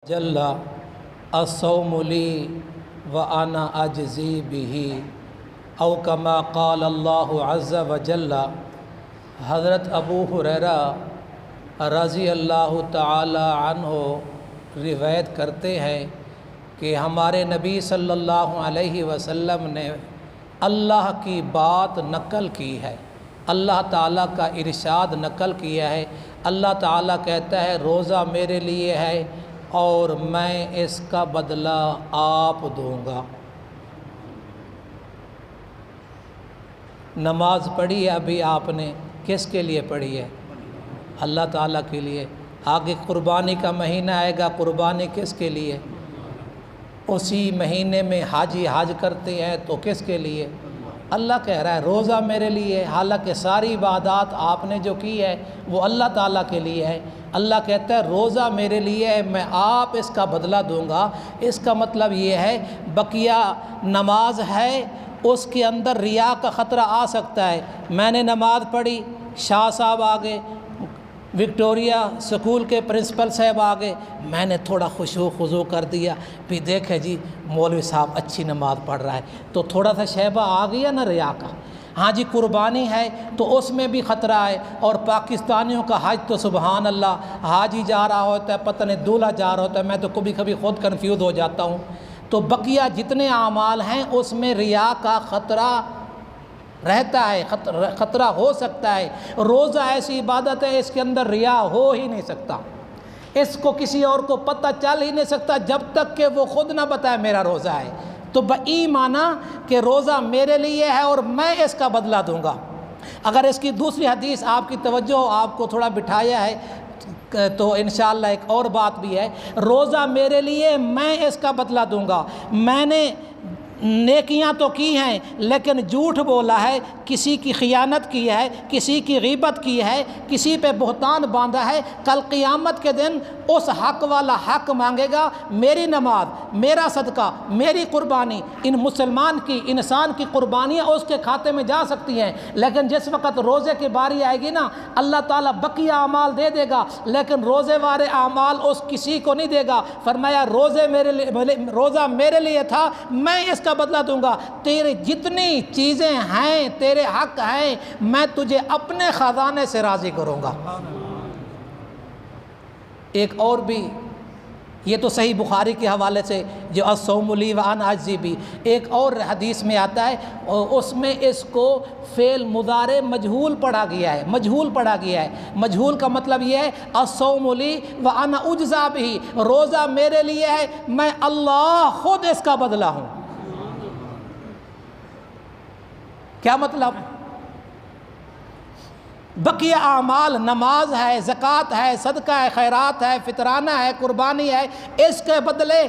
جل الصوم لی وانا اجزی بہ او کما قال اللہ عز وجل۔ حضرت ابو ہریرہ رضی اللہ تعالی عنہ روایت کرتے ہیں کہ ہمارے نبی صلی اللہ علیہ وسلم نے اللہ کی بات نقل کی ہے، اللہ تعالیٰ کا ارشاد نقل کیا ہے۔ اللہ تعالیٰ کہتا ہے روزہ میرے لیے ہے اور میں اس کا بدلہ آپ دوں گا۔ نماز پڑھی ہے ابھی آپ نے، کس کے لیے پڑھی ہے؟ اللہ تعالیٰ کے لیے۔ آگے قربانی کا مہینہ آئے گا، قربانی کس کے لیے؟ اسی مہینے میں حاجی حج کرتے ہیں تو کس کے لیے؟ اللہ کہہ رہا ہے روزہ میرے لیے، حالانکہ ساری عبادات آپ نے جو کی ہے وہ اللہ تعالیٰ کے لیے ہے۔ اللہ کہتا ہے روزہ میرے لیے ہے، میں آپ اس کا بدلہ دوں گا۔ اس کا مطلب یہ ہے بقیہ نماز ہے اس کے اندر ریا کا خطرہ آ سکتا ہے۔ میں نے نماز پڑھی، شاہ صاحب آگے، وکٹوریہ سکول کے پرنسپل صاحب آگے، میں نے تھوڑا خشوع خضوع کر دیا، پھر دیکھے جی مولوی صاحب اچھی نماز پڑھ رہا ہے، تو تھوڑا سا شیبہ آ گیا نا ریا کا۔ ہاں جی قربانی ہے تو اس میں بھی خطرہ ہے، اور پاکستانیوں کا حج تو سبحان اللہ، حاجی جا رہا ہوتا ہے، پتہ نہیں دولہا جا رہا ہوتا ہے، میں تو کبھی کبھی خود کنفیوز ہو جاتا ہوں۔ تو بقیہ جتنے اعمال ہیں اس میں ریا کا خطرہ رہتا ہے، خطرہ ہو سکتا ہے۔ روزہ ایسی عبادت ہے اس کے اندر ریا ہو ہی نہیں سکتا، اس کو کسی اور کو پتہ چل ہی نہیں سکتا جب تک کہ وہ خود نہ بتائے میرا روزہ ہے۔ تو بئی معنی کہ روزہ میرے لیے ہے اور میں اس کا بدلہ دوں گا۔ اگر اس کی دوسری حدیث آپ کی توجہ آپ کو تھوڑا بٹھایا ہے تو انشاءاللہ ایک اور بات بھی ہے، روزہ میرے لیے میں اس کا بدلہ دوں گا۔ میں نے نیکیاں تو کی ہیں لیکن جھوٹ بولا ہے، کسی کی خیانت کی ہے، کسی کی غیبت کی ہے، کسی پہ بہتان باندھا ہے، کل قیامت کے دن اس حق والا حق مانگے گا۔ میری نماز، میرا صدقہ، میری قربانی، ان مسلمان کی، انسان کی قربانیاں اس کے کھاتے میں جا سکتی ہیں، لیکن جس وقت روزے کی باری آئے گی نا اللہ تعالیٰ بقیہ اعمال دے دے گا، لیکن روزے والے اعمال اس کسی کو نہیں دے گا۔ فرمایا روزہ میرے لیے تھا، میں اس کا بدلہ دوں گا۔ تیرے جتنی چیزیں ہیں تیرے حق ہیں، میں تجھے اپنے خزانے سے راضی کروں گا۔ ایک اور بھی، یہ تو صحیح بخاری کے حوالے سے جو الصوم لی وانا اجزی بھی، ایک اور حدیث میں آتا ہے اس میں اس کو فعل مضارع مجہول پڑھا گیا ہے، مجہول پڑھا گیا ہے۔ مجہول کا مطلب یہ ہے الصوم لی وانا اجزا بھی، روزہ میرے لیے ہے، میں اللہ خود اس کا بدلہ ہوں۔ کیا مطلب؟ بقیہ اعمال، نماز ہے، زکوٰۃ ہے، صدقہ ہے، خیرات ہے، فطرانہ ہے، قربانی ہے، اس کے بدلے،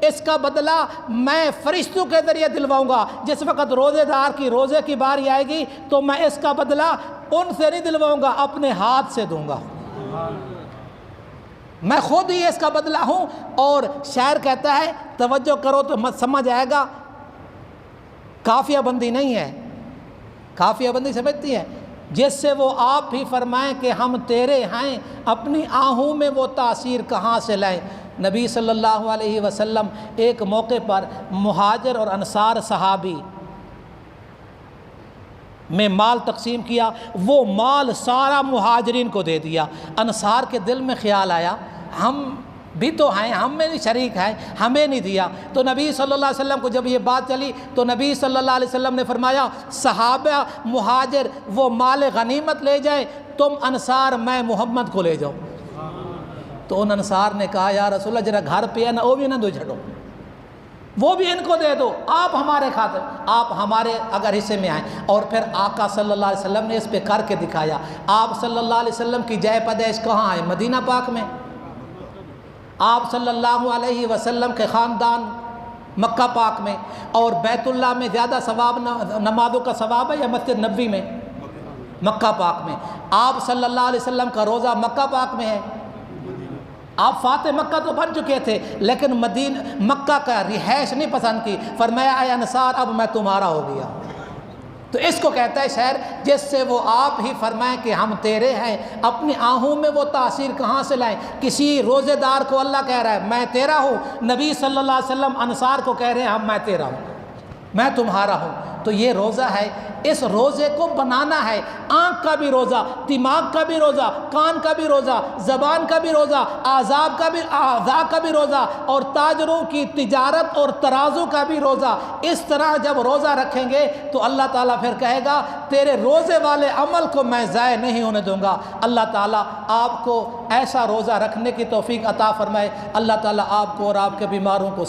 اس کا بدلہ میں فرشتوں کے ذریعے دلواؤں گا۔ جس وقت روزے دار کی روزے کی باری آئے گی تو میں اس کا بدلہ ان سے نہیں دلواؤں گا، اپنے ہاتھ سے دوں گا، میں خود ہی اس کا بدلہ ہوں۔ اور شاعر کہتا ہے، توجہ کرو تو مت سمجھ آئے گا، قافیہ بندی نہیں ہے، قافیہ بندی سمجھتی ہے، جس سے وہ آپ ہی فرمائیں کہ ہم تیرے ہیں، اپنی آہوں میں وہ تاثیر کہاں سے لائیں۔ نبی صلی اللہ علیہ وسلم ایک موقع پر مہاجر اور انصار صحابی میں مال تقسیم کیا، وہ مال سارا مہاجرین کو دے دیا۔ انصار کے دل میں خیال آیا ہم بھی تو ہیں، ہم میں بھی شریک ہیں، ہمیں نہیں دیا۔ تو نبی صلی اللہ علیہ وسلم کو جب یہ بات چلی تو نبی صلی اللہ علیہ وسلم نے فرمایا صحابہ مہاجر وہ مال غنیمت لے جائیں، تم انصار میں محمد کو لے جاؤ۔ تو ان انصار نے کہا یا رسول اللہ جرا گھر پہ ہے نا وہ بھی نہ دو چھڑو، وہ بھی ان کو دے دو، آپ ہمارے خاطر، آپ ہمارے اگر حصے میں آئیں۔ اور پھر آقا صلی اللہ علیہ وسلم نے اس پہ کر کے دکھایا۔ آپ صلی اللہ علیہ وسلم کی جائے پیدائش کہاں ہے؟ مدینہ پاک میں۔ آپ صلی اللہ علیہ وسلم کے خاندان مکہ پاک میں، اور بیت اللہ میں زیادہ ثواب نمازوں کا ثواب ہے یا مسجد نبوی میں؟ مکہ پاک میں۔ آپ صلی اللہ علیہ وسلم کا روزہ مکہ پاک میں ہے۔ آپ فاتح مکہ تو بن چکے تھے لیکن مکہ کا رہائش نہیں پسند کی، فرمایا اے انصار اب میں تمہارا ہو گیا۔ تو اس کو کہتا ہے شہر جس سے وہ آپ ہی فرمائیں کہ ہم تیرے ہیں، اپنی آہوں میں وہ تاثیر کہاں سے لائیں؟ کسی روزے دار کو اللہ کہہ رہا ہے میں تیرا ہوں، نبی صلی اللہ علیہ وسلم انصار کو کہہ رہے ہیں ہم میں تیرا ہوں، میں تمہارا ہوں۔ تو یہ روزہ ہے، اس روزے کو بنانا ہے، آنکھ کا بھی روزہ، دماغ کا بھی روزہ، کان کا بھی روزہ، زبان کا بھی روزہ، اعضاء کا بھی روزہ، اور تاجروں کی تجارت اور ترازو کا بھی روزہ۔ اس طرح جب روزہ رکھیں گے تو اللہ تعالیٰ پھر کہے گا تیرے روزے والے عمل کو میں ضائع نہیں ہونے دوں گا۔ اللہ تعالیٰ آپ کو ایسا روزہ رکھنے کی توفیق عطا فرمائے۔ اللہ تعالیٰ آپ کو اور آپ کے بیماروں کو